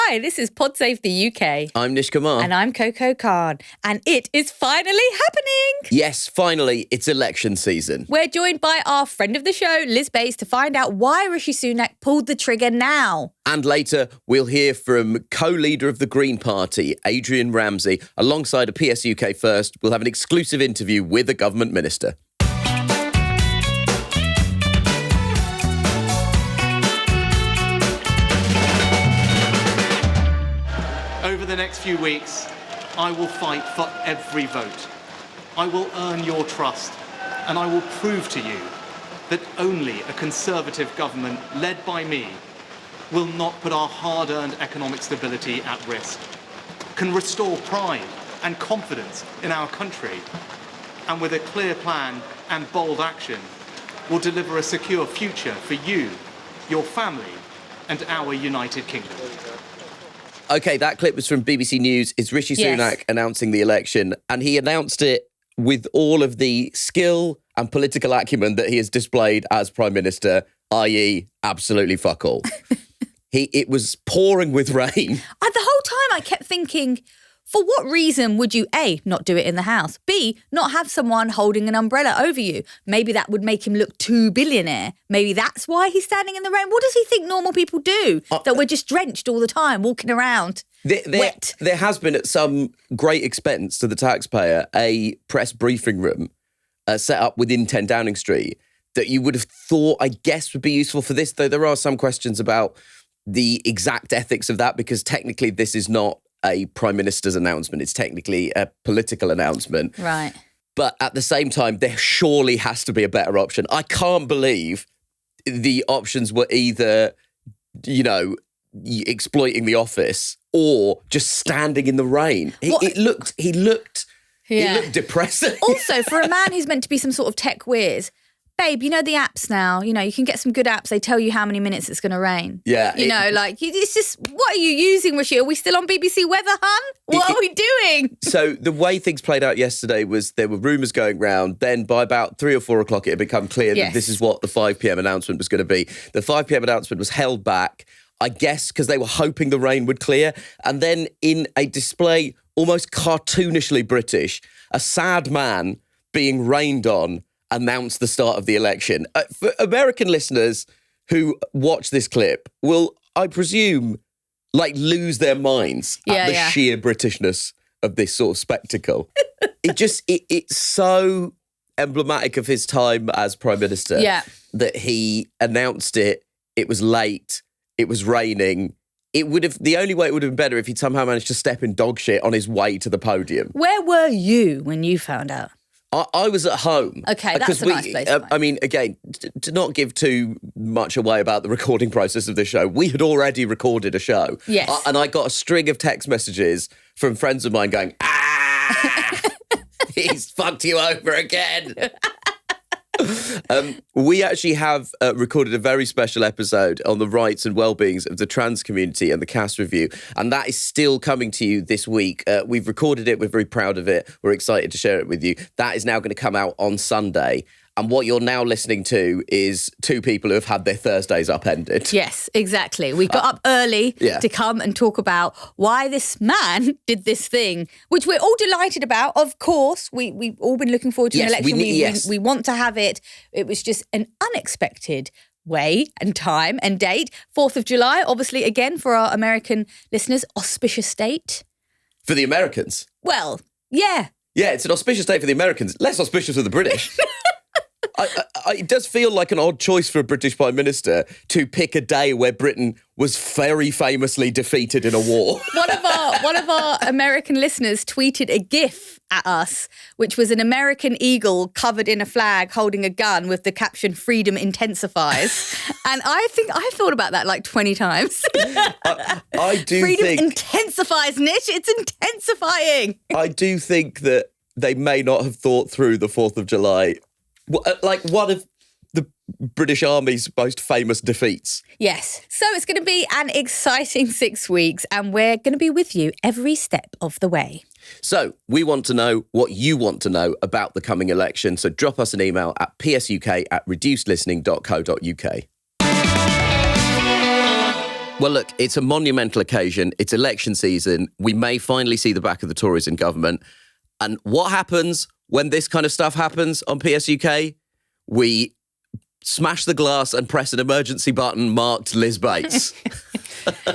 Hi, this is Pod Save the UK. I'm Nish Kumar. And I'm Coco Khan. And it is finally happening. Yes, finally, it's election season. We're joined by our friend of the show, Liz Bates, to find out why Rishi Sunak pulled the trigger now. And later, we'll hear from co-leader of the Green Party, Adrian Ramsay, alongside a PS UK First. We'll have an exclusive interview with a government minister. Over the next few weeks, I will fight for every vote. I will earn your trust, and I will prove to you that only a Conservative government led by me will not put our hard-earned economic stability at risk, can restore pride and confidence in our country, and with a clear plan and bold action, will deliver a secure future for you, your family, and our United Kingdom. OK, that clip was from BBC News. It's Rishi Sunak announcing the election, and he announced it with all of the skill and political acumen that he has displayed as Prime Minister, i.e. absolutely fuck all. It was pouring with rain. The whole time I kept thinking, for what reason would you, A, not do it in the House, B, not have someone holding an umbrella over you? Maybe that would make him look too billionaire. Maybe that's why he's standing in the rain. What does he think normal people do? That we're just drenched all the time, walking around wet. There has been, at some great expense to the taxpayer, a press briefing room set up within 10 Downing Street that you would have thought, I guess, would be useful for this, though there are some questions about the exact ethics of that, because technically this is not a Prime Minister's announcement. It's technically a political announcement. Right. But at the same time, there surely has to be a better option. I can't believe the options were either, exploiting the office or just standing in the rain. He looked depressing. Also, for a man who's meant to be some sort of tech whiz, babe, you know the apps now, you can get some good apps. They tell you how many minutes it's going to rain. Yeah. It's just, what are you using, Rishi? Are we still on BBC Weather, hun? What are we doing? So the way things played out yesterday was there were rumours going round. Then by about 3 or 4 o'clock, it had become clear that this is what the 5 p.m. announcement was going to be. The 5 p.m. announcement was held back, I guess, because they were hoping the rain would clear. And then in a display almost cartoonishly British, a sad man being rained on announced the start of the election. For American listeners who watch this clip will, I presume, lose their minds at the sheer Britishness of this sort of spectacle. It's so emblematic of his time as Prime Minister that he announced it. It was late. It was raining. The only way it would have been better if he'd somehow managed to step in dog shit on his way to the podium. Where were you when you found out? I was at home. Okay, that's a nice place to find. Again, to not give too much away about the recording process of the show, we had already recorded a show. Yes. And I got a string of text messages from friends of mine going, he's fucked you over again. We actually have recorded a very special episode on the rights and well-beings of the trans community and the cast review, and that is still coming to you this week. We've recorded it. We're very proud of it. We're excited to share it with you. That is now going to come out on Sunday. And what you're now listening to is two people who have had their Thursdays upended. Yes, exactly. We got up early to come and talk about why this man did this thing, which we're all delighted about. Of course, we've all been looking forward to an election. We want to have it. It was just an unexpected way and time and date. 4th of July, obviously, again, for our American listeners, auspicious date. For the Americans? Well, yeah. Yeah, it's an auspicious date for the Americans. Less auspicious for the British. It does feel like an odd choice for a British Prime Minister to pick a day where Britain was very famously defeated in a war. One of our American listeners tweeted a GIF at us, which was an American eagle covered in a flag holding a gun with the caption "Freedom intensifies." And I think I thought about that like 20 times. I do Freedom think intensifies, Nish. It's intensifying. I do think that they may not have thought through the 4th of July. Like one of the British Army's most famous defeats. Yes. So it's going to be an exciting 6 weeks, and we're going to be with you every step of the way. So we want to know what you want to know about the coming election. So drop us an email at psuk@reducedlistening.co.uk. Well, look, it's a monumental occasion. It's election season. We may finally see the back of the Tories in government. And what happens when this kind of stuff happens on PSUK? We smash the glass and press an emergency button marked Liz Bates.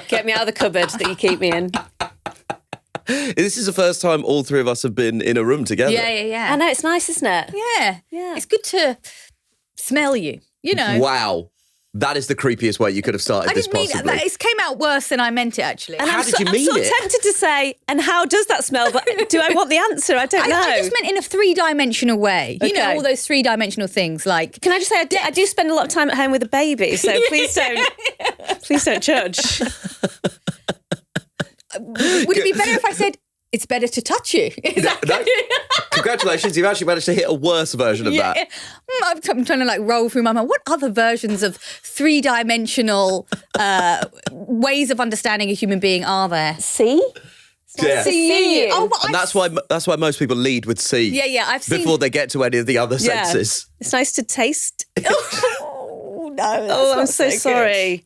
Get me out of the cupboard that you keep me in. This is the first time all three of us have been in a room together. Yeah. I know, it's nice, isn't it? Yeah. It's good to smell you, you know. Wow. That is the creepiest way you could have started this possibly. It came out worse than I meant it, actually. And how did you mean I'm it? tempted to say, and how does that smell? But do I want the answer? I don't know. I just meant in a three-dimensional way. You know, Okay. all those three-dimensional things like... Can I just say, I do spend a lot of time at home with a baby, so please don't judge. Would it be better if I said, it's better to touch you? No. Congratulations, you've actually managed to hit a worse version of that. I'm trying to roll through my mind. What other versions of three-dimensional ways of understanding a human being are there? See? Yeah. See you. Oh, but And that's why most people lead with C. Yeah, I've seen... Before they get to any of the other senses. It's nice to taste. Oh, no. Oh, I'm so sorry.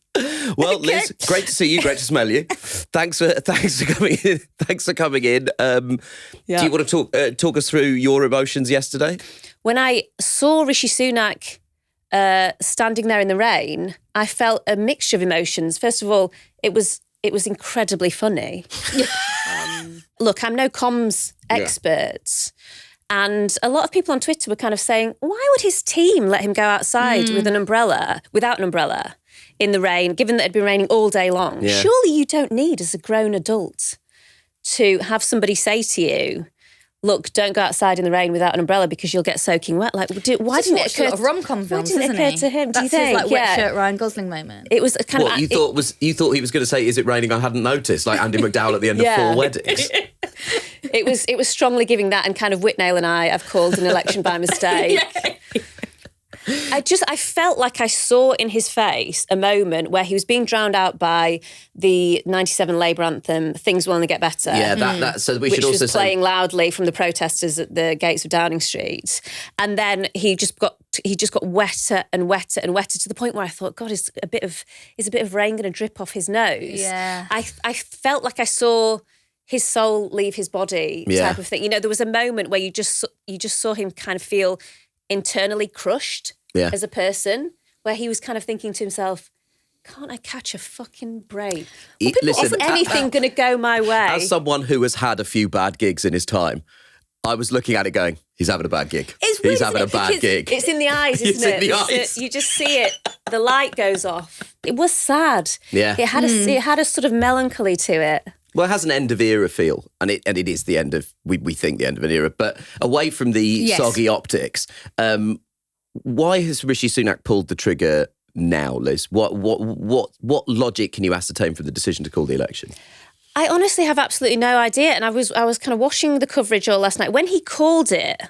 Well, okay. Liz, great to see you. Great to smell you. Thanks for coming in. Thanks for coming in. Do you want to talk us through your emotions yesterday? When I saw Rishi Sunak standing there in the rain, I felt a mixture of emotions. First of all, it was incredibly funny. Look, I'm no comms expert. And a lot of people on Twitter were kind of saying, why would his team let him go outside without an umbrella in the rain, given that it had been raining all day long? Yeah. Surely you don't need, as a grown adult, to have somebody say to you, look, don't go outside in the rain without an umbrella because you'll get soaking wet. Like, why didn't it occur? A lot of rom-com films, why didn't it occur to him? Do you think? That's his wet shirt Ryan Gosling moment. It was a kind of. You thought he was going to say, "Is it raining? I hadn't noticed." Like Andy McDowell at the end of 4 Weddings. It was strongly giving that, and kind of Whitnale and I have called an election by mistake. I felt like I saw in his face a moment where he was being drowned out by the 97 Labour anthem, Things Will Only Get Better. Yeah, that so we should also which was playing loudly from the protesters at the gates of Downing Street. And then he just got wetter and wetter and wetter to the point where I thought, God, is a bit of rain going to drip off his nose? Yeah. I felt like I saw his soul leave his body type of thing. You know, there was a moment where you just saw him kind of feel internally crushed as a person, where he was kind of thinking to himself, can't I catch a fucking break? Is anything going to go my way? As someone who has had a few bad gigs in his time, I was looking at it going, he's having a bad gig. He's having a bad gig. It's in the eyes, isn't it? In the eyes. You just see it. The light goes off. It was sad. Yeah. It had a sort of melancholy to it. Well, it has an end of era feel, and it is the end of we think the end of an era. But away from the soggy optics, why has Rishi Sunak pulled the trigger now, Liz? What logic can you ascertain from the decision to call the election? I honestly have absolutely no idea, and I was kind of watching the coverage all last night. When he called it,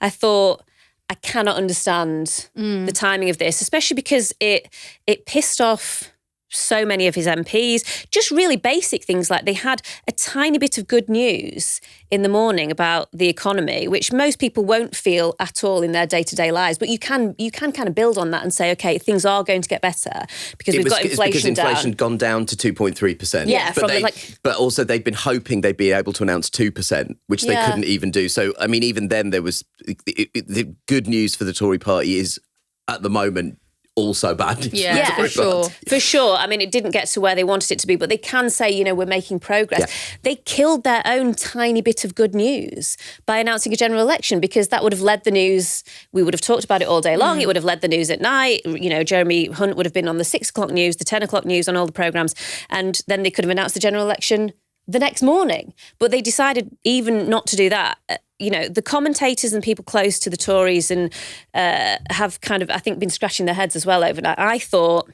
I thought, I cannot understand the timing of this, especially because it pissed off so many of his MPs. Just really basic things, like they had a tiny bit of good news in the morning about the economy, which most people won't feel at all in their day-to-day lives. But you can kind of build on that and say, okay, things are going to get better because we've got inflation down. Inflation gone down to 2.3%. Yeah, but also they've been hoping they'd be able to announce 2%, which they couldn't even do. So, I mean, even then there was the good news for the Tory party is at the moment also bad. Yeah, for sure. For sure. I mean, it didn't get to where they wanted it to be, but they can say, you know, we're making progress. Yeah. They killed their own tiny bit of good news by announcing a general election, because that would have led the news. We would have talked about it all day long. It would have led the news at night. You know, Jeremy Hunt would have been on the 6 o'clock news, the 10 o'clock news, on all the programmes. And then they could have announced the general election the next morning. But they decided even not to do that. You know, the commentators and people close to the Tories and have kind of, I think, been scratching their heads as well overnight. I thought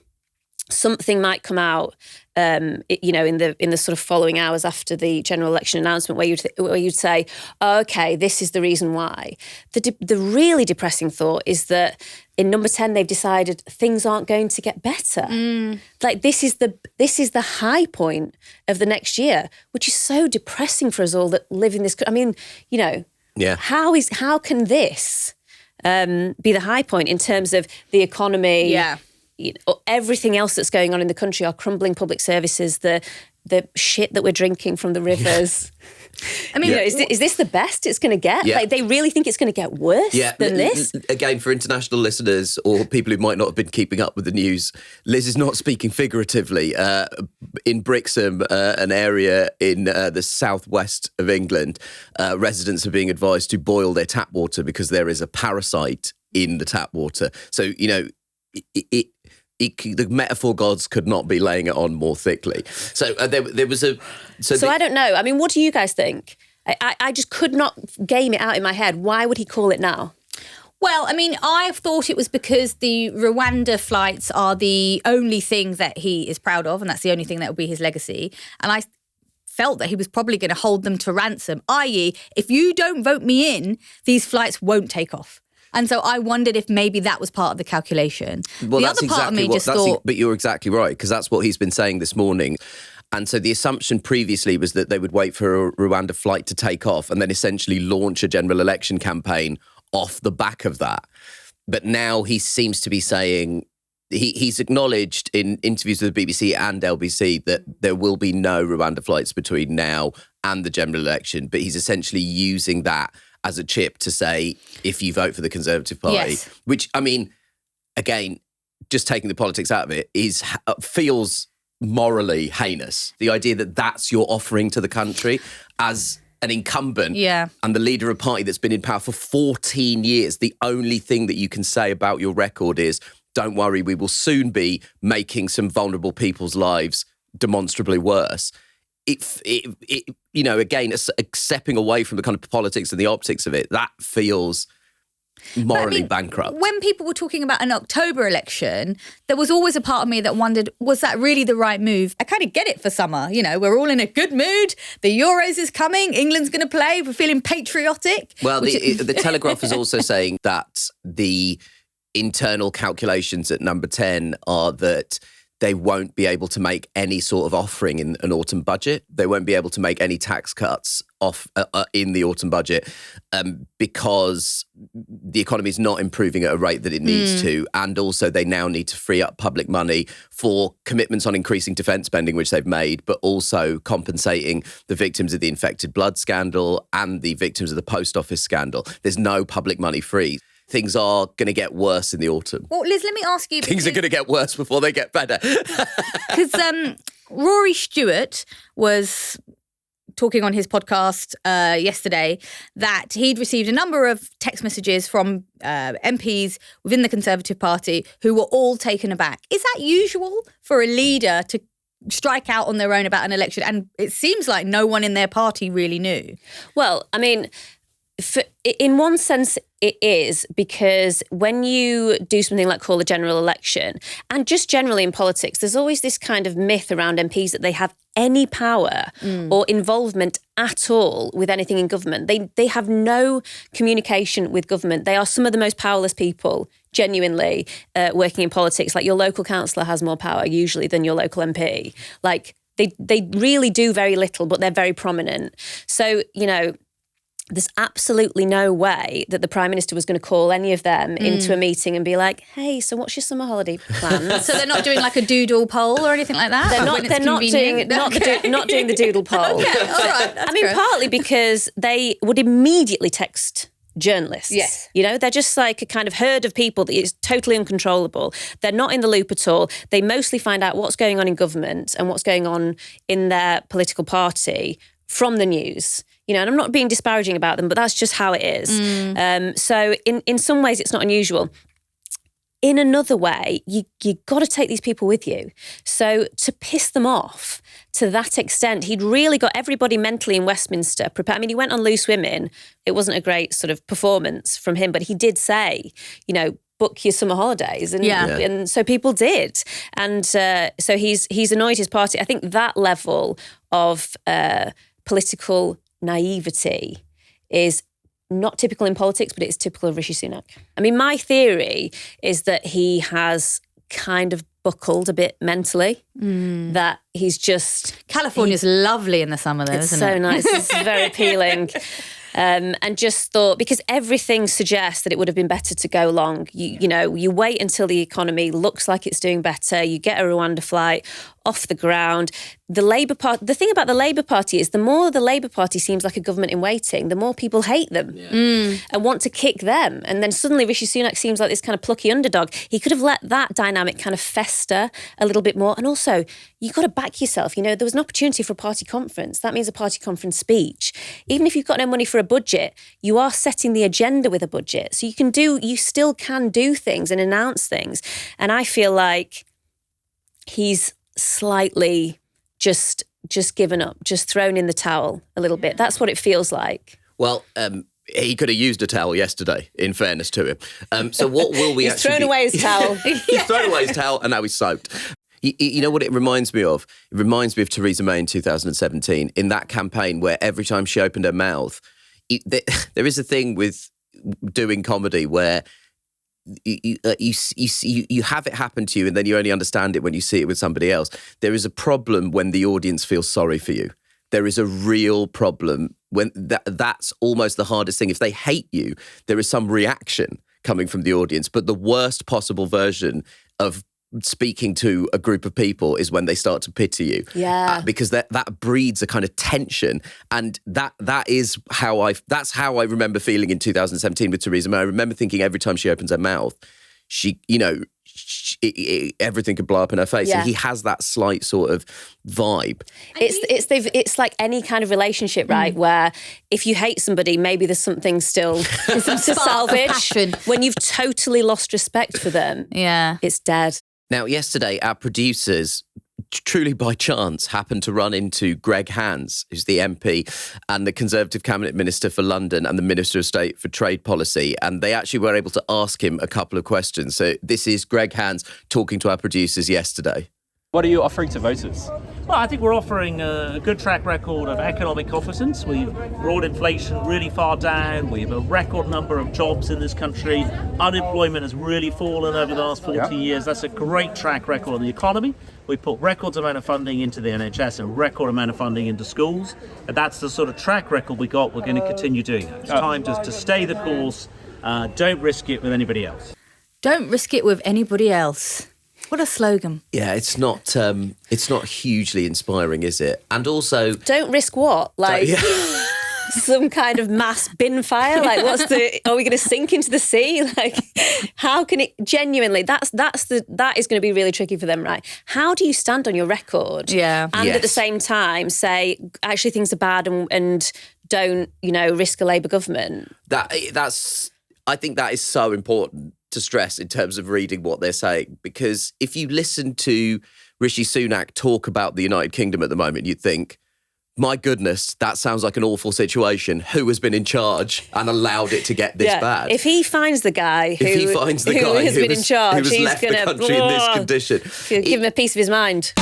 something might come out, you know, in the sort of following hours after the general election announcement, where you'd say, oh, okay, this is the reason why. The really depressing thought is that in number 10 they've decided things aren't going to get better. Like this is the high point of the next year, which is so depressing for us all that live in this. I mean, you know. Yeah. How can this be the high point in terms of the economy, everything else that's going on in the country, our crumbling public services, the shit that we're drinking from the rivers. I mean, is this the best it's going to get? Yeah. Like, they really think it's going to get worse than this? Again, for international listeners or people who might not have been keeping up with the news, Liz is not speaking figuratively. In Brixham, an area in the southwest of England, residents are being advised to boil their tap water because there is a parasite in the tap water. So, the metaphor gods could not be laying it on more thickly. So there was a... So I don't know. I mean, what do you guys think? I just could not game it out in my head. Why would he call it now? Well, I mean, I've thought it was because the Rwanda flights are the only thing that he is proud of, and that's the only thing that will be his legacy. And I felt that he was probably going to hold them to ransom, i.e., if you don't vote me in, these flights won't take off. And so I wondered if maybe that was part of the calculation. Well, the that's other part exactly of me just thought... But you're exactly right, because that's what he's been saying this morning. And so the assumption previously was that they would wait for a Rwanda flight to take off and then essentially launch a general election campaign off the back of that. But now he seems to be saying... He's acknowledged in interviews with the BBC and LBC that there will be no Rwanda flights between now and the general election, but he's essentially using that as a chip to say, if you vote for the Conservative Party, which, I mean, again, just taking the politics out of it, feels morally heinous. The idea that that's your offering to the country as an incumbent and the leader of a party that's been in power for 14 years, the only thing that you can say about your record is, don't worry, we will soon be making some vulnerable people's lives demonstrably worse. Again, stepping away from the kind of politics and the optics of it, that feels morally bankrupt. When people were talking about an October election, there was always a part of me that wondered, was that really the right move? I kind of get it for summer. We're all in a good mood. The Euros is coming. England's going to play. We're feeling patriotic. Well, the Telegraph is also saying that the internal calculations at Number 10 are that they won't be able to make any sort of offering in an autumn budget. They won't be able to make any tax cuts in the autumn budget because the economy is not improving at a rate that it needs to. And also they now need to free up public money for commitments on increasing defence spending, which they've made, but also compensating the victims of the infected blood scandal and the victims of the post office scandal. There's no public money free. Things are going to get worse in the autumn. Well, Liz, let me ask you... Things are going to get worse before they get better. Because Rory Stewart was talking on his podcast yesterday that he'd received a number of text messages from MPs within the Conservative Party who were all taken aback. Is that usual for a leader to strike out on their own about an election? And it seems like no one in their party really knew. Well, I mean... in one sense, it is, because when you do something like call a general election, and just generally in politics, there's always this kind of myth around MPs that they have any power or involvement at all with anything in government. They have no communication with government. They are some of the most powerless people, genuinely, working in politics. Like, your local councillor has more power usually than your local MP. Like, they really do very little, but they're very prominent. So, there's absolutely no way that the Prime Minister was going to call any of them into a meeting and be like, hey, so what's your summer holiday plans? So they're not doing like a doodle poll or anything like that? They're not doing the doodle poll. Okay, all right. I mean, partly because they would immediately text journalists. Yes. They're just like a kind of herd of people that is totally uncontrollable. They're not in the loop at all. They mostly find out what's going on in government and what's going on in their political party from the news. And I'm not being disparaging about them, but that's just how it is. So in some ways, it's not unusual. In another way, you got to take these people with you. So to piss them off to that extent, he'd really got everybody mentally in Westminster prepared. I mean, he went on Loose Women. It wasn't a great sort of performance from him, but he did say, book your summer holidays. And so people did. And so he's annoyed his party. I think that level of political naivety is not typical in politics, but it's typical of Rishi Sunak. I mean, my theory is that he has kind of buckled a bit mentally, that he's just... California's lovely in the summer though, isn't it? It's so nice. It's very appealing. and just thought, because everything suggests that it would have been better to go long. You wait until the economy looks like it's doing better, you get a Rwanda flight off the ground. The thing about the Labour Party is the more the Labour Party seems like a government in waiting, the more people hate them and want to kick them. And then suddenly Rishi Sunak seems like this kind of plucky underdog. He could have let that dynamic kind of fester a little bit more. And also, you've got to back yourself. There was an opportunity for a party conference. That means a party conference speech. Even if you've got no money for a budget, you are setting the agenda with a budget. So you still can do things and announce things. And I feel like he's slightly just given up, just thrown in the towel a little bit. That's what it feels like. Well, he could have used a towel yesterday, in fairness to him. So what will we He's thrown away his towel. He's thrown away his towle and now he's soaked. You know what it reminds me of? It reminds me of Theresa May in 2017, in that campaign where every time she opened her mouth, there is a thing with doing comedy where you have it happen to you and then you only understand it when you see it with somebody else. There is a problem when the audience feels sorry for you. There is a real problem when that's almost the hardest thing. If they hate you, there is some reaction coming from the audience. But the worst possible version of speaking to a group of people is when they start to pity you. Yeah. Because that breeds a kind of tension. And that's how I remember feeling in 2017 with Theresa May. I remember thinking every time she opens her mouth, everything could blow up in her face. Yeah. And he has that slight sort of vibe. It's like any kind of relationship, right? Where if you hate somebody, maybe there's something still to salvage. When you've totally lost respect for them, it's dead. Now, yesterday, our producers, truly by chance, happened to run into Greg Hands, who's the MP and the Conservative Cabinet Minister for London and the Minister of State for Trade Policy. And they actually were able to ask him a couple of questions. So this is Greg Hands talking to our producers yesterday. What are you offering to voters? Well, I think we're offering a good track record of economic competence. We've brought inflation really far down. We have a record number of jobs in this country. Unemployment has really fallen over the last 40 years. That's a great track record of the economy. We put record amount of funding into the NHS and record amount of funding into schools. And that's the sort of track record we got. We're going to continue doing that. It's time to stay the course. Don't risk it with anybody else. Don't risk it with anybody else. What a slogan. Yeah, it's not hugely inspiring, is it? And also... Don't risk what? Like some kind of mass bin fire? Like are we going to sink into the sea? Like how can it genuinely, that is going to be really tricky for them, right? How do you stand on your record? Yeah. And at the same time say, actually things are bad and don't, risk a Labour government? I think that is so important to stress in terms of reading what they're saying, because if you listen to Rishi Sunak talk about the United Kingdom at the moment, you'd think, my goodness, that sounds like an awful situation. Who has been in charge and allowed it to get this bad? If he finds the guy who has been in charge, he's left the country in this condition. Give him a piece of his mind.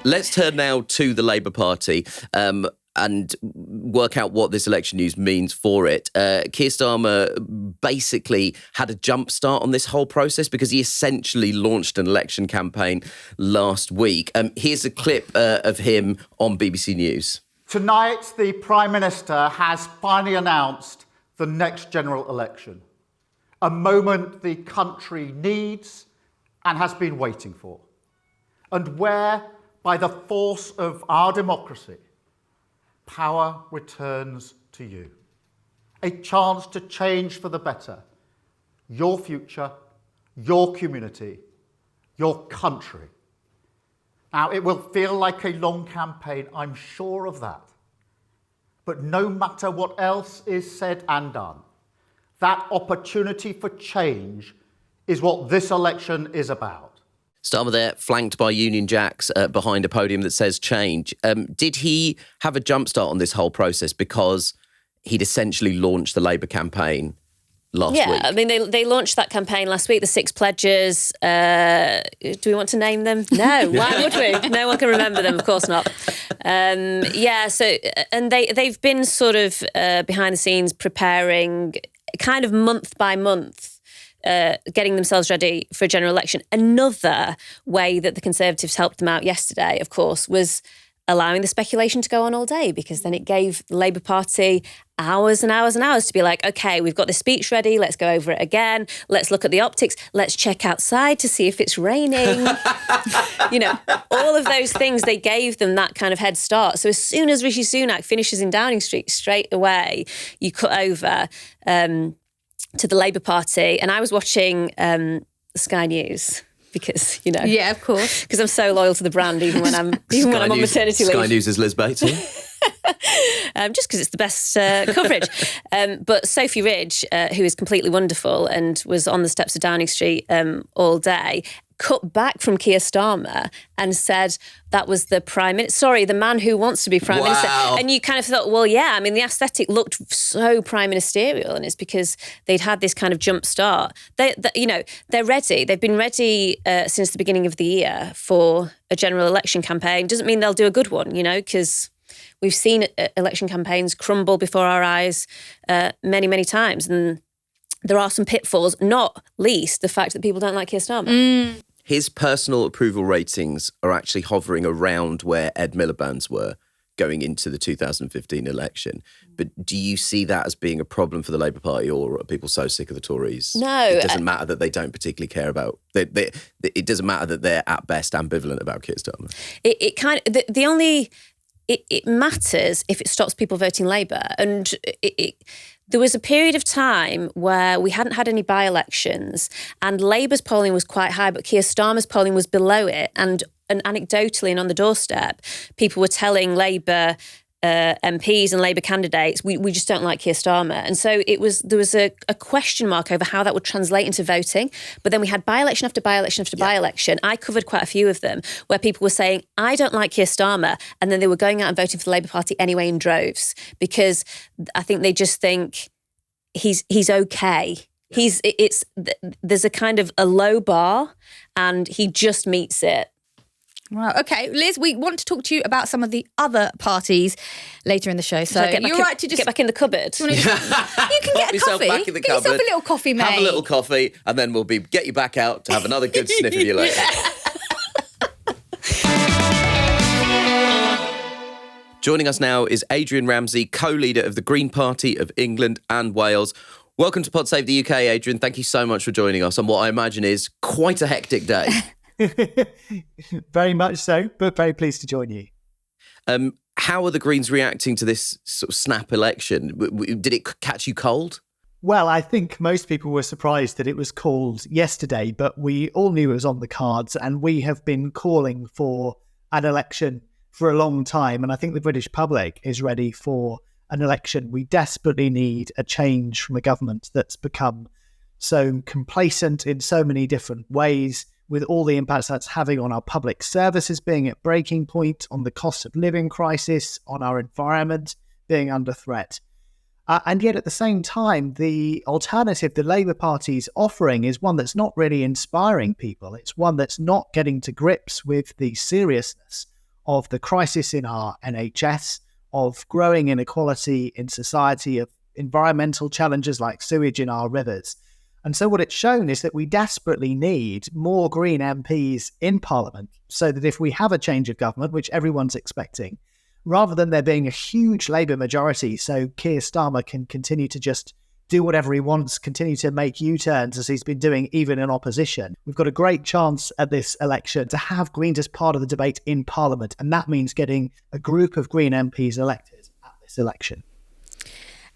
Let's turn now to the Labour Party and work out what this election news means for it. Keir Starmer basically had a jump start on this whole process because he essentially launched an election campaign last week. Here's a clip of him on BBC News. Tonight, the Prime Minister has finally announced the next general election, a moment the country needs and has been waiting for, and where, by the force of our democracy, power returns to you. A chance to change for the better your future, your community, your country. Now, it will feel like a long campaign, I'm sure of that. But no matter what else is said and done, that opportunity for change is what this election is about. Starmer there, flanked by Union Jacks behind a podium that says change. Did he have a jumpstart on this whole process because he'd essentially launched the Labour campaign last week? Yeah, I mean, they launched that campaign last week, the 6 pledges. Do we want to name them? No, why would we? No one can remember them, of course not. And they've been sort of behind the scenes preparing kind of month by month getting themselves ready for a general election. Another way that the Conservatives helped them out yesterday, of course, was allowing the speculation to go on all day, because then it gave the Labour Party hours and hours and hours to be like, OK, we've got the speech ready, let's go over it again, let's look at the optics, let's check outside to see if it's raining. All of those things, they gave them that kind of head start. So as soon as Rishi Sunak finishes in Downing Street, straight away, you cut over to the Labour Party. And I was watching Sky News. Because, Yeah, of course. Because I'm so loyal to the brand, even when I'm on maternity leave. Sky News is Liz Bates. Just because it's the best coverage. But Sophie Ridge, who is completely wonderful and was on the steps of Downing Street all day, cut back from Keir Starmer and said that was the the man who wants to be Prime Minister. And you kind of thought, well, yeah, I mean, the aesthetic looked so prime ministerial, and it's because they'd had this kind of jump start. They're ready. They've been ready since the beginning of the year for a general election campaign. Doesn't mean they'll do a good one, because we've seen election campaigns crumble before our eyes many, many times. And there are some pitfalls, not least the fact that people don't like Keir Starmer. His personal approval ratings are actually hovering around where Ed Miliband's were going into the 2015 election. But do you see that as being a problem for the Labour Party, or are people so sick of the Tories? No. It doesn't matter that they don't particularly care about... it doesn't matter that they're at best ambivalent about Keir Starmer. It matters if it stops people voting Labour. And there was a period of time where we hadn't had any by-elections and Labour's polling was quite high, but Keir Starmer's polling was below it. And anecdotally and on the doorstep, people were telling Labour MPs and Labour candidates, we just don't like Keir Starmer. And so there was a question mark over how that would translate into voting. But then we had by-election after by-election after by-election. I covered quite a few of them where people were saying, I don't like Keir Starmer. And then they were going out and voting for the Labour Party anyway in droves, because I think they just think he's okay. There's a kind of a low bar and he just meets it. Right, okay. Liz, we want to talk to you about some of the other parties later in the show. So you're right to just... Get back in the cupboard. You can get a coffee. Back in the get cupboard, yourself a little coffee, mate. Have a little coffee, and then we'll get you back out to have another good sniff of you later. Joining us now is Adrian Ramsay, co-leader of the Green Party of England and Wales. Welcome to Pod Save the UK, Adrian. Thank you so much for joining us on what I imagine is quite a hectic day. Very much so, but very pleased to join you. How are the Greens reacting to this sort of snap election? Did it catch you cold? Well, I think most people were surprised that it was called yesterday, but we all knew it was on the cards, and we have been calling for an election for a long time. And I think the British public is ready for an election. We desperately need a change from a government that's become so complacent in so many different ways, with all the impacts that's having on our public services being at breaking point, on the cost of living crisis, on our environment being under threat. And yet at the same time, the alternative the Labour Party's offering is one that's not really inspiring people. It's one that's not getting to grips with the seriousness of the crisis in our NHS, of growing inequality in society, of environmental challenges like sewage in our rivers. And so what it's shown is that we desperately need more Green MPs in Parliament, so that if we have a change of government, which everyone's expecting, rather than there being a huge Labour majority so Keir Starmer can continue to just do whatever he wants, continue to make U-turns as he's been doing even in opposition, we've got a great chance at this election to have Greens as part of the debate in Parliament. And that means getting a group of Green MPs elected at this election.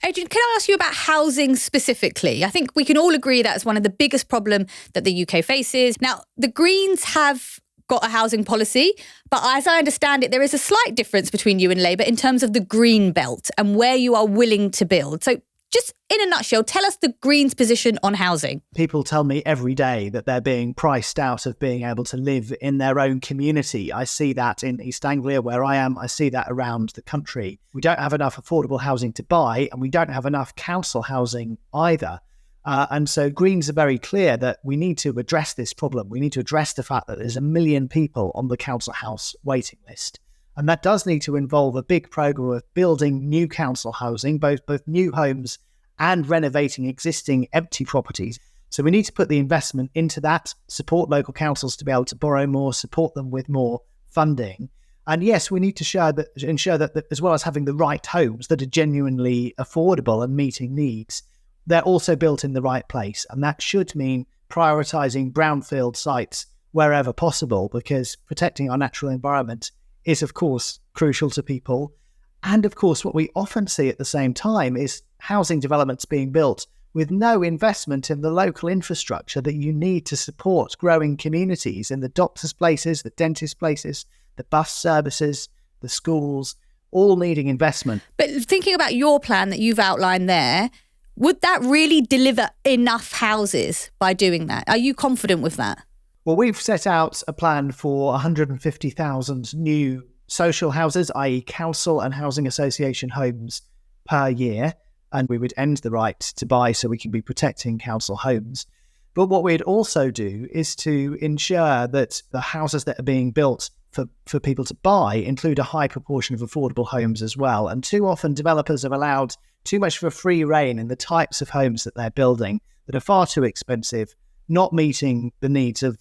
Adrian, can I ask you about housing specifically? I think we can all agree that's one of the biggest problems that the UK faces. Now, the Greens have got a housing policy, but as I understand it, there is a slight difference between you and Labour in terms of the green belt and where you are willing to build. So just in a nutshell, tell us the Greens' position on housing. People tell me every day that they're being priced out of being able to live in their own community. I see that in East Anglia, where I am. I see that around the country. We don't have enough affordable housing to buy, and we don't have enough council housing either. And so Greens are very clear that we need to address this problem. We need to address the fact that there's 1 million people on the council house waiting list. And that does need to involve a big programme of building new council housing, both new homes and renovating existing empty properties. So we need to put the investment into that, support local councils to be able to borrow more, support them with more funding. And yes, we need to ensure that as well as having the right homes that are genuinely affordable and meeting needs, they're also built in the right place. And that should mean prioritising brownfield sites wherever possible, because protecting our natural environment is, of course, crucial to people. And of course, what we often see at the same time is housing developments being built with no investment in the local infrastructure that you need to support growing communities in the doctors' places, the dentist places, the bus services, the schools, all needing investment. But thinking about your plan that you've outlined there, would that really deliver enough houses by doing that? Are you confident with that? Well, we've set out a plan for 150,000 new social houses, i.e. council and housing association homes per year. And we would end the right to buy so we can be protecting council homes. But what we'd also do is to ensure that the houses that are being built for people to buy include a high proportion of affordable homes as well. And too often developers have allowed too much of a free rein in the types of homes that they're building that are far too expensive, not meeting the needs of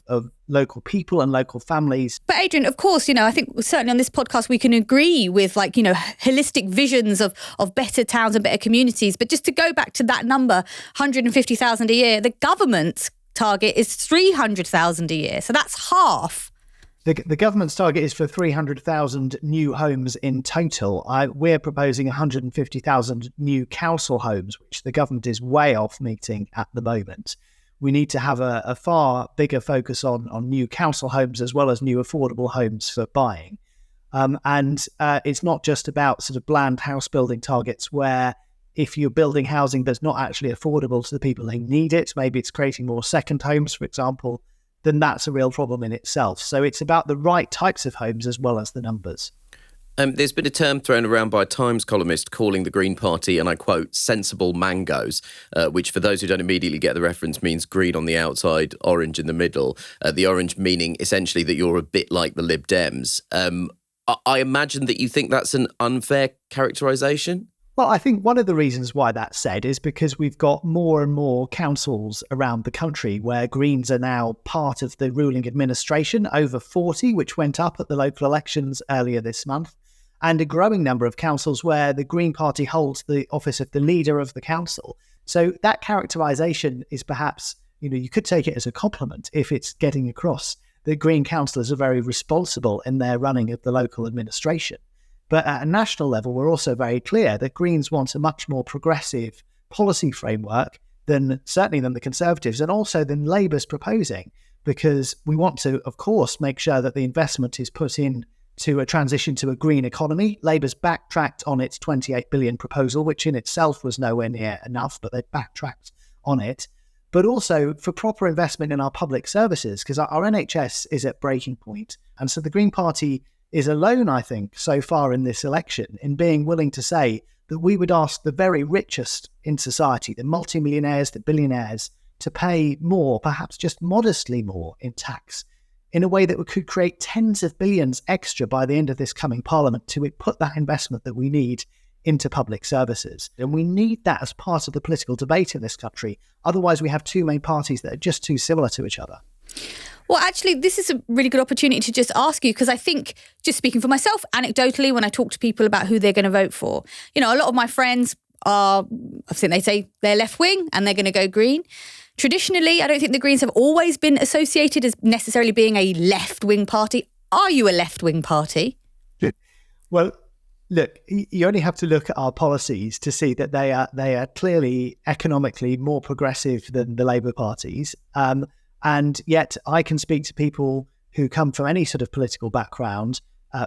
local people and local families. But Adrian, of course, I think certainly on this podcast we can agree with holistic visions of better towns and better communities. But just to go back to that number, 150,000 a year, the government's target is 300,000 a year. So that's half. The government's target is for 300,000 new homes in total. We're proposing 150,000 new council homes, which the government is way off meeting at the moment. We need to have a far bigger focus on new council homes as well as new affordable homes for buying. And it's not just about sort of bland house building targets where if you're building housing that's not actually affordable to the people who need it, maybe it's creating more second homes, for example, then that's a real problem in itself. So it's about the right types of homes as well as the numbers. There's been a term thrown around by a Times columnist calling the Green Party, and I quote, sensible mangoes, which for those who don't immediately get the reference means green on the outside, orange in the middle. The orange meaning essentially that you're a bit like the Lib Dems. I imagine that you think that's an unfair characterisation? Well, I think one of the reasons why that's said is because we've got more and more councils around the country where Greens are now part of the ruling administration, over 40, which went up at the local elections earlier this month, and a growing number of councils where the Green Party holds the office of the leader of the council. So that characterisation is perhaps, you could take it as a compliment if it's getting across that Green councillors are very responsible in their running of the local administration. But at a national level, we're also very clear that Greens want a much more progressive policy framework certainly than the Conservatives and also than Labour's proposing, because we want to, of course, make sure that the investment is put in to a transition to a green economy. Labour's backtracked on its 28 billion proposal, which in itself was nowhere near enough, but they backtracked on it. But also for proper investment in our public services, because our NHS is at breaking point. And so the Green Party is alone, I think, so far in this election in being willing to say that we would ask the very richest in society, the multimillionaires, the billionaires, to pay more, perhaps just modestly more in tax, in a way that could create tens of billions extra by the end of this coming parliament to put that investment that we need into public services. And we need that as part of the political debate in this country. Otherwise, we have two main parties that are just too similar to each other. Well, actually, this is a really good opportunity to just ask you, because I think, just speaking for myself, anecdotally, when I talk to people about who they're going to vote for, a lot of my friends I think they say they're left wing and they're going to go Green. Traditionally, I don't think the Greens have always been associated as necessarily being a left wing party. Are you a left wing party? Well, look, you only have to look at our policies to see that they are clearly economically more progressive than the Labour parties. And yet I can speak to people who come from any sort of political background,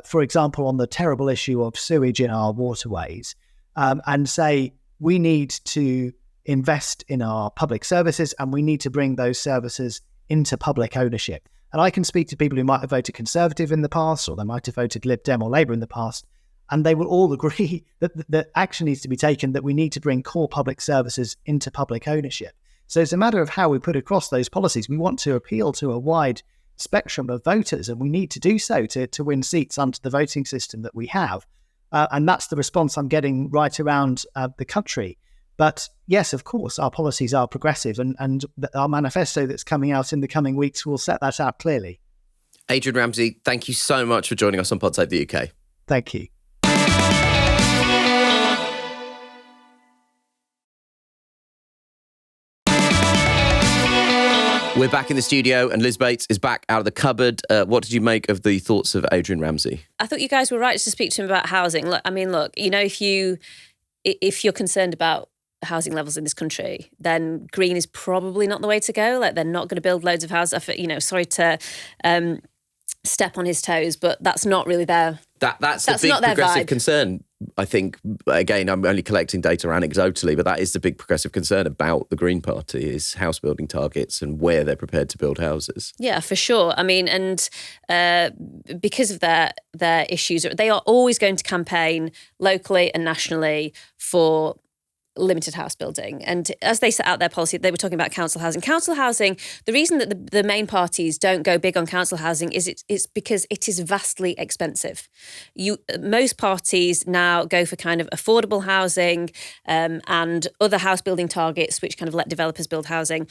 for example, on the terrible issue of sewage in our waterways, and say we need to invest in our public services and we need to bring those services into public ownership. And I can speak to people who might have voted Conservative in the past, or they might have voted Lib Dem or Labour in the past, and they will all agree that action needs to be taken, that we need to bring core public services into public ownership. So it's a matter of how we put across those policies. We want to appeal to a wide spectrum of voters, and we need to do so to win seats under the voting system that we have. And that's the response I'm getting right around the country. But yes, of course, our policies are progressive, and our manifesto that's coming out in the coming weeks will set that out clearly. Adrian Ramsay, thank you so much for joining us on Pod Save the UK. Thank you. We're back in the studio and Liz Bates is back out of the cupboard. What did you make of the thoughts of Adrian Ramsay? I thought you guys were right to speak to him about housing. Look, if you're concerned about housing levels in this country, then green is probably not the way to go. Like, they're not going to build loads of houses. Sorry to step on his toes, but that's not really their... That's the big progressive concern. I think, again, I'm only collecting data anecdotally, but that is the big progressive concern about the Green Party, is house building targets and where they're prepared to build houses. Yeah, for sure. I mean, and because of their issues, they are always going to campaign locally and nationally for limited house building. And as they set out their policy, they were talking about council housing. Council housing, the reason that the main parties don't go big on council housing is it's because it is vastly expensive. Most parties now go for kind of affordable housing and other house building targets, which kind of let developers build housing.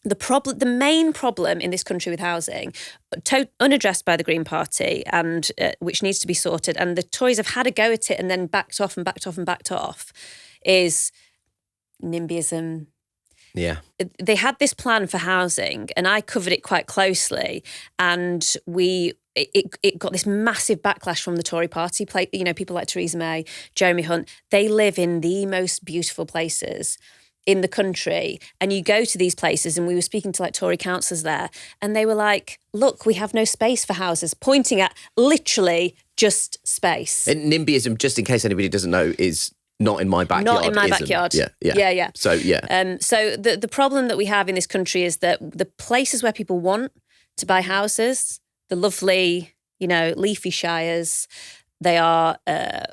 The main problem in this country with housing, unaddressed by the Green Party, and which needs to be sorted, and the Tories have had a go at it and then backed off, is NIMBYism. Yeah. They had this plan for housing, and I covered it quite closely, and it got this massive backlash from the Tory party. People like Theresa May, Jeremy Hunt, they live in the most beautiful places in the country, and you go to these places, and we were speaking to Tory councillors there, and they were like, look, we have no space for houses, pointing at literally just space. And NIMBYism, just in case anybody doesn't know, is not in my backyard. Not in my backyard. Yeah. So, yeah. So the problem that we have in this country is that the places where people want to buy houses, the lovely, leafy shires, they are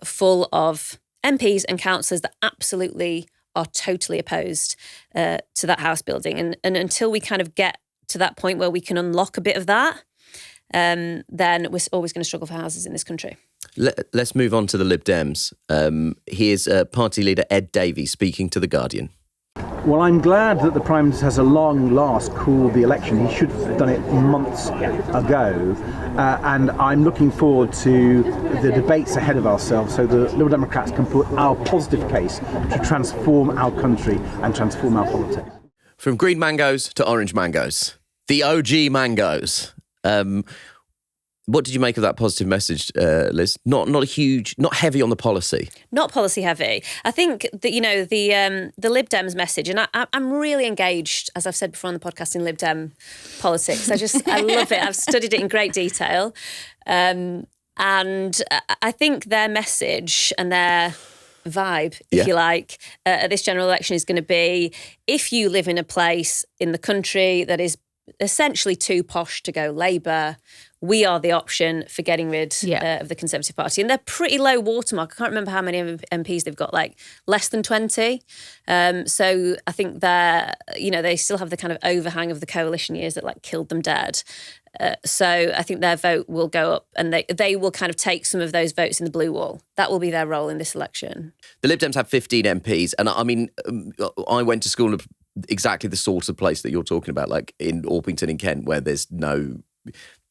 full of MPs and councillors that absolutely are totally opposed to that house building. And until we kind of get to that point where we can unlock a bit of that, then we're always going to struggle for houses in this country. Let's move on to the Lib Dems. Here's party leader Ed Davey speaking to The Guardian. Well, I'm glad that the Prime Minister has at long last called the election. He should have done it months ago. And I'm looking forward to the debates ahead of ourselves so the Liberal Democrats can put our positive case to transform our country and transform our politics. From green mangoes to orange mangoes. The OG mangoes. What did you make of that positive message, Liz? Not heavy on the policy. Not policy heavy. I think that, the Lib Dems message, and I'm really engaged, as I've said before on the podcast, in Lib Dem politics. I love it. I've studied it in great detail. And I think their message and their vibe, if you like, at this general election is going to be, if you live in a place in the country that is essentially too posh to go Labour, we are the option for getting rid of the Conservative Party. And they're pretty low watermark. I can't remember how many MPs they've got, less than 20. So I think they still have the kind of overhang of the coalition years that killed them dead. So I think their vote will go up, and they will kind of take some of those votes in the blue wall. That will be their role in this election. The Lib Dems have 15 MPs. And I mean, I went to school in exactly the sort of place that you're talking about, in Orpington in Kent, where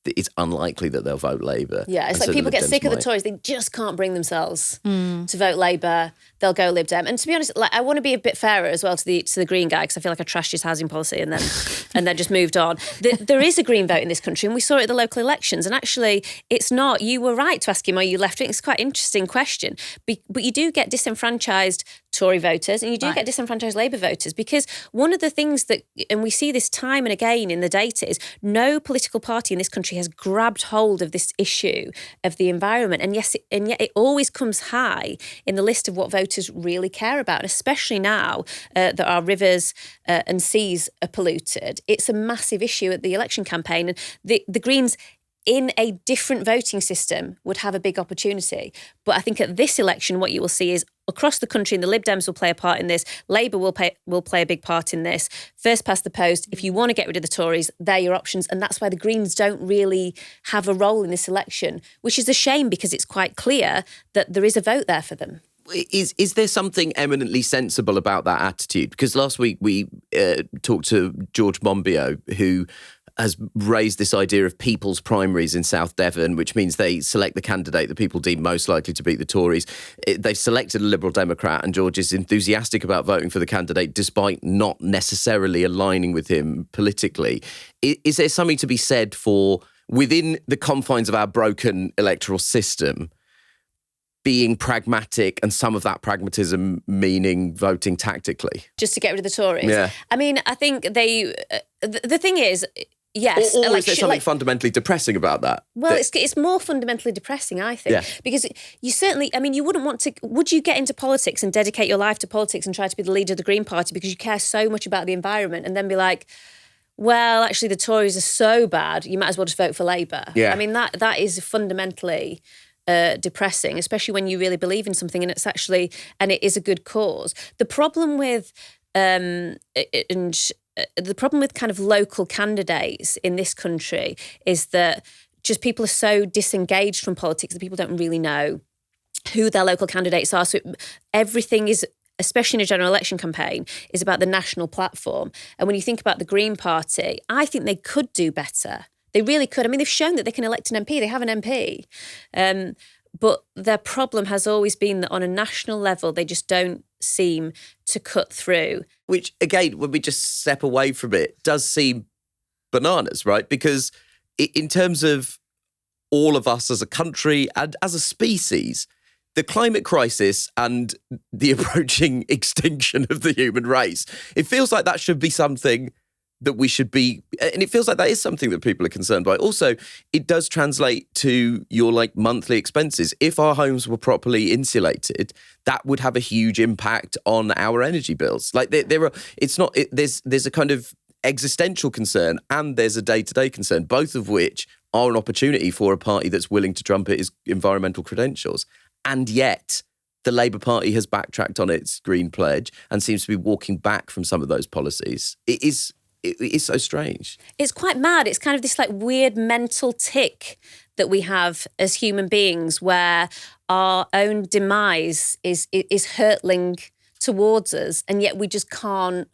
it's unlikely that they'll vote Labour. Yeah, it's people get sick of the Tories. They just can't bring themselves to vote Labour. They'll go Lib Dem. And to be honest, I want to be a bit fairer as well to the Green guy, because I feel like I trashed his housing policy and then just moved on. There is a Green vote in this country, and we saw it at the local elections. And actually, it's not. You were right to ask him, are you left-wing? It's quite an interesting question. But you do get disenfranchised Tory voters, and you do get disenfranchised Labour voters, because one of the things that, and we see this time and again in the data, is no political party in this country has grabbed hold of this issue of the environment. And yet it always comes high in the list of what voters really care about, and especially now that our rivers and seas are polluted. It's a massive issue at the election campaign, and the Greens, in a different voting system, would have a big opportunity. But I think at this election, what you will see is across the country, and the Lib Dems will play a part in this, Labour will play a big part in this. First past the post, if you want to get rid of the Tories, they're your options. And that's why the Greens don't really have a role in this election, which is a shame, because it's quite clear that there is a vote there for them. Is there something eminently sensible about that attitude? Because last week we talked to George Monbiot, who has raised this idea of people's primaries in South Devon, which means they select the candidate that people deem most likely to beat the Tories. They've selected a Liberal Democrat, and George is enthusiastic about voting for the candidate despite not necessarily aligning with him politically. Is there something to be said for, within the confines of our broken electoral system, being pragmatic, and some of that pragmatism meaning voting tactically? Just to get rid of the Tories? Yeah. I mean, I think the thing is, yes. Or is there something fundamentally depressing about that? Well, it's more fundamentally depressing, I think. Yeah. Because you certainly, I mean, you wouldn't want to, would you get into politics and dedicate your life to politics and try to be the leader of the Green Party because you care so much about the environment, and then be like, well, actually the Tories are so bad, you might as well just vote for Labour? Yeah. I mean, that is fundamentally depressing, especially when you really believe in something and it is a good cause. The problem with kind of local candidates in this country is that just people are so disengaged from politics that people don't really know who their local candidates are. So everything is, especially in a general election campaign, is about the national platform. And when you think about the Green Party, I think they could do better. They really could. I mean, they've shown that they can elect an MP. They have an MP. But their problem has always been that on a national level, they just don't seem to cut through. Which, again, when we just step away from it, does seem bananas, right? Because in terms of all of us as a country and as a species, the climate crisis and the approaching extinction of the human race, it feels like that should be something that we should be, and it feels like that is something that people are concerned by. Also, it does translate to your monthly expenses. If our homes were properly insulated, that would have a huge impact on our energy bills. There's a kind of existential concern and there's a day-to-day concern, both of which are an opportunity for a party that's willing to trumpet its environmental credentials. And yet, the Labour Party has backtracked on its Green Pledge and seems to be walking back from some of those policies. It is so strange. It's quite mad. It's kind of this weird mental tick that we have as human beings, where our own demise is hurtling towards us, and yet we just can't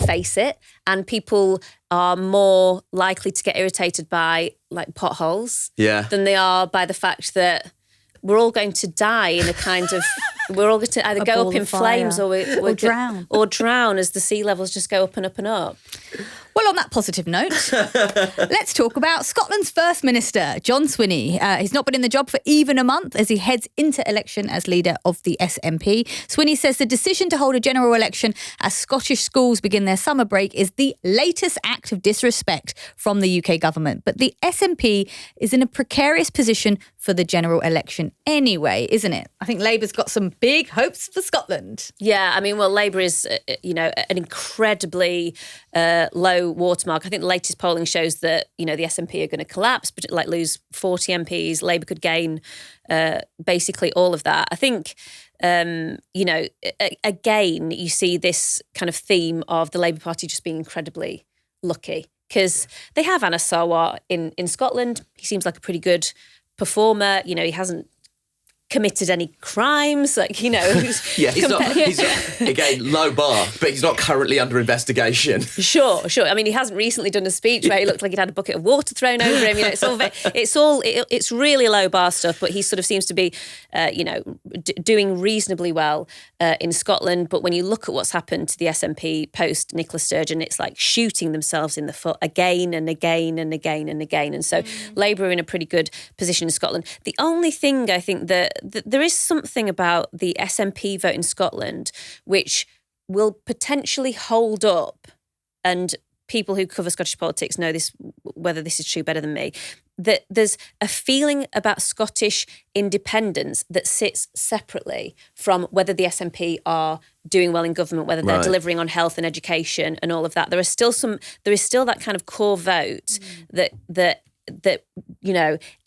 face it. And people are more likely to get irritated by potholes than they are by the fact that we're all going to die in a kind of, we're all going to either go up in flames or drown. Or drown as the sea levels just go up and up and up. Well, on that positive note, let's talk about Scotland's First Minister, John Swinney. He's not been in the job for even a month as he heads into election as leader of the SNP. Swinney says the decision to hold a general election as Scottish schools begin their summer break is the latest act of disrespect from the UK government. But the SNP is in a precarious position for the general election anyway, isn't it? I think Labour's got some big hopes for Scotland. Yeah, I mean, well, Labour is, an incredibly low watermark. I think the latest polling shows that, the SNP are going to collapse, but lose 40 MPs. Labour could gain basically all of that. I think, again, you see this kind of theme of the Labour Party just being incredibly lucky, because they have Anas Sarwar in Scotland. He seems like a pretty good performer. He hasn't committed any crimes, he's again, low bar, but he's not currently under investigation. Sure. I mean, he hasn't recently done a speech where he looked like he'd had a bucket of water thrown over him. It's really low bar stuff, but he sort of seems to be, doing reasonably well in Scotland. But when you look at what's happened to the SNP post Nicola Sturgeon, it's like shooting themselves in the foot again and again and again and again. And so Labour are in a pretty good position in Scotland. The only thing I think that there is something about the SNP vote in Scotland which will potentially hold up, and people who cover Scottish politics know this, whether this is true better than me, that there's a feeling about Scottish independence that sits separately from whether the SNP are doing well in government, whether they're delivering on health and education and all of that. There is still that kind of core vote that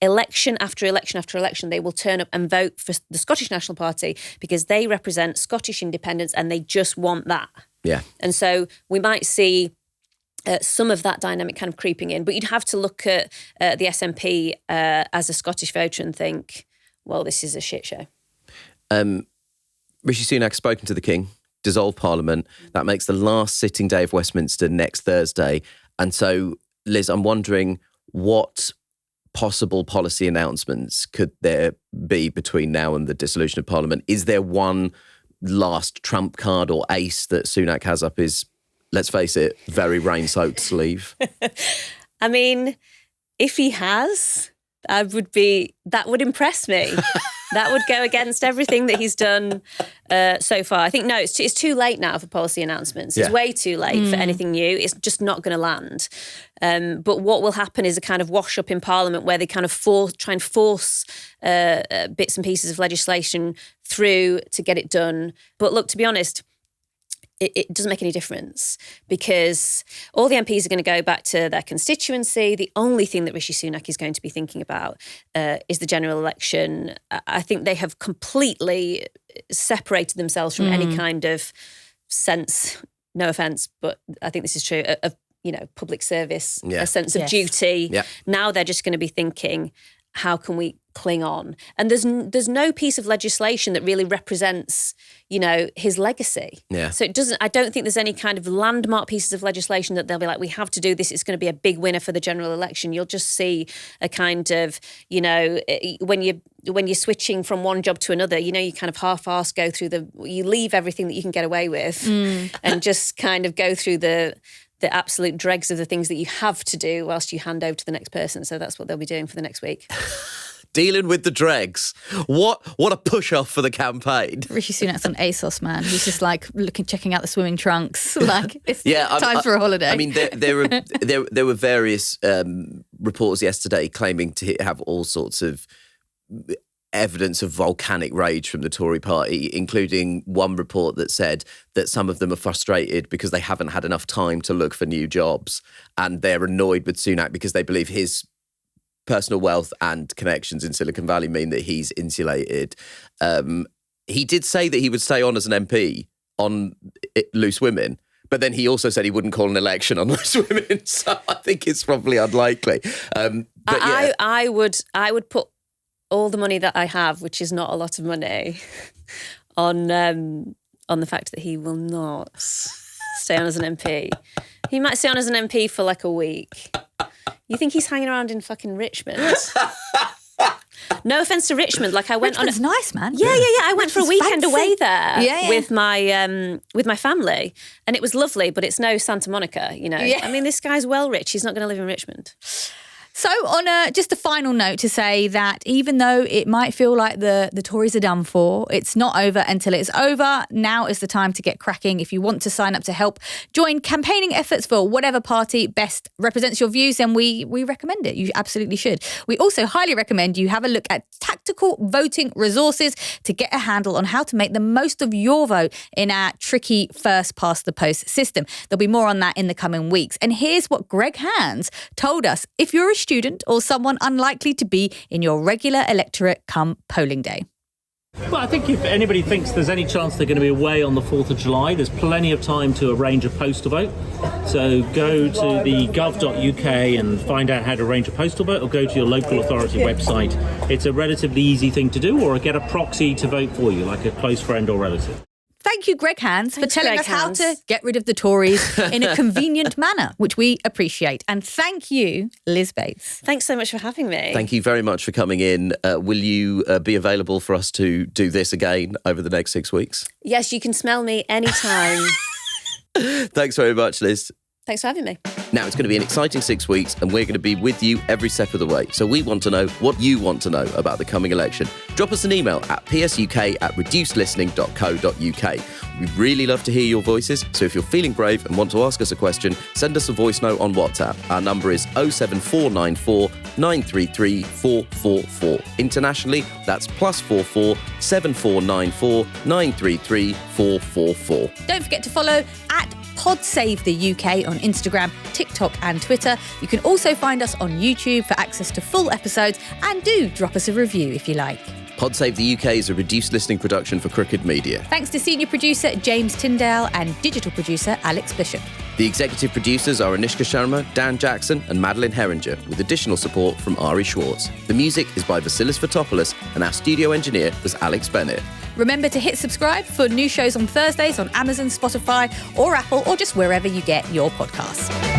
election after election after election, they will turn up and vote for the Scottish National Party because they represent Scottish independence and they just want that. Yeah. And so we might see some of that dynamic kind of creeping in, but you'd have to look at the SNP as a Scottish voter and think, well, this is a shit show. Rishi Sunak has spoken to the King, dissolved Parliament. That makes the last sitting day of Westminster next Thursday. And so, Liz, I'm wondering what possible policy announcements could there be between now and the dissolution of Parliament? Is there one last trump card or ace that Sunak has up his, let's face it, very rain-soaked sleeve? I mean, if he has, that would impress me. That would go against everything that he's done so far. I think, no, it's too late now for policy announcements. It's way too late for anything new. It's just not going to land. But what will happen is a kind of wash-up in Parliament where they kind of try and force bits and pieces of legislation through to get it done. But look, to be honest, it doesn't make any difference because all the MPs are going to go back to their constituency. The only thing that Rishi Sunak is going to be thinking about is the general election. I think they have completely separated themselves from any kind of sense, no offence, but I think this is true, of public service, a sense of duty. Yeah. Now they're just going to be thinking, how can we cling on? And there's no piece of legislation that really represents, his legacy. Yeah. So I don't think there's any kind of landmark pieces of legislation that they'll be like, we have to do this. It's going to be a big winner for the general election. You'll just see a kind of, when you're switching from one job to another, you kind of half-arse go through you leave everything that you can get away with and just kind of go through the absolute dregs of the things that you have to do whilst you hand over to the next person. So that's what they'll be doing for the next week. Dealing with the dregs. What a push-off for the campaign. Rishi Sunak's on ASOS, man. He's just like checking out the swimming trunks. Like, it's time for a holiday. I mean, there were various reports yesterday claiming to have all sorts of evidence of volcanic rage from the Tory party, including one report that said that some of them are frustrated because they haven't had enough time to look for new jobs, and they're annoyed with Sunak because they believe his personal wealth and connections in Silicon Valley mean that he's insulated. He did say that he would stay on as an MP on loose women, but then he also said he wouldn't call an election on loose women. So I think it's probably unlikely. I would put all the money that I have, which is not a lot of money, on the fact that he will not stay on as an MP. He might stay on as an MP for like a week. You think he's hanging around in fucking Richmond? No offence to Richmond. Like, I went Richmond's on. Nice, man. Yeah. I went for a weekend away there with my family, and it was lovely. But it's no Santa Monica, Yeah. I mean, this guy's well rich. He's not going to live in Richmond. So on just a final note to say that even though it might feel like the Tories are done for, it's not over until it's over. Now is the time to get cracking. If you want to sign up to help join campaigning efforts for whatever party best represents your views, then we recommend it. You absolutely should. We also highly recommend you have a look at tactical voting resources to get a handle on how to make the most of your vote in our tricky first past the post system. There'll be more on that in the coming weeks. And here's what Greg Hands told us. If you're a student or someone unlikely to be in your regular electorate come polling day. Well, I think if anybody thinks there's any chance they're going to be away on the 4th of July, there's plenty of time to arrange a postal vote. So go to the gov.uk and find out how to arrange a postal vote, or go to your local authority website. It's a relatively easy thing to do, or get a proxy to vote for you, like a close friend or relative. Thank you, Greg Hands, for telling us how to get rid of the Tories in a convenient manner, which we appreciate. And thank you, Liz Bates. Thanks so much for having me. Thank you very much for coming in. Will you be available for us to do this again over the next 6 weeks? Yes, you can smell me anytime. Thanks very much, Liz. Thanks for having me. Now, it's going to be an exciting 6 weeks, and we're going to be with you every step of the way. So we want to know what you want to know about the coming election. Drop us an email at psuk@reducedlistening.co.uk. We'd really love to hear your voices, so if you're feeling brave and want to ask us a question, send us a voice note on WhatsApp. Our number is 07494 933 444. Internationally, that's +44 7494 933 444. Don't forget to follow at PodSaveTheUK on Instagram, TikTok and Twitter. You can also find us on YouTube for access to full episodes, and do drop us a review if you like. Pod Save the UK is a reduced listening production for Crooked Media. Thanks to senior producer James Tyndale and digital producer Alex Bishop. The executive producers are Anishka Sharma, Dan Jackson and Madeline Herringer, with additional support from Ari Schwartz. The music is by Vasilis Fotopoulos and our studio engineer was Alex Bennett. Remember to hit subscribe for new shows on Thursdays on Amazon, Spotify or Apple, or just wherever you get your podcasts.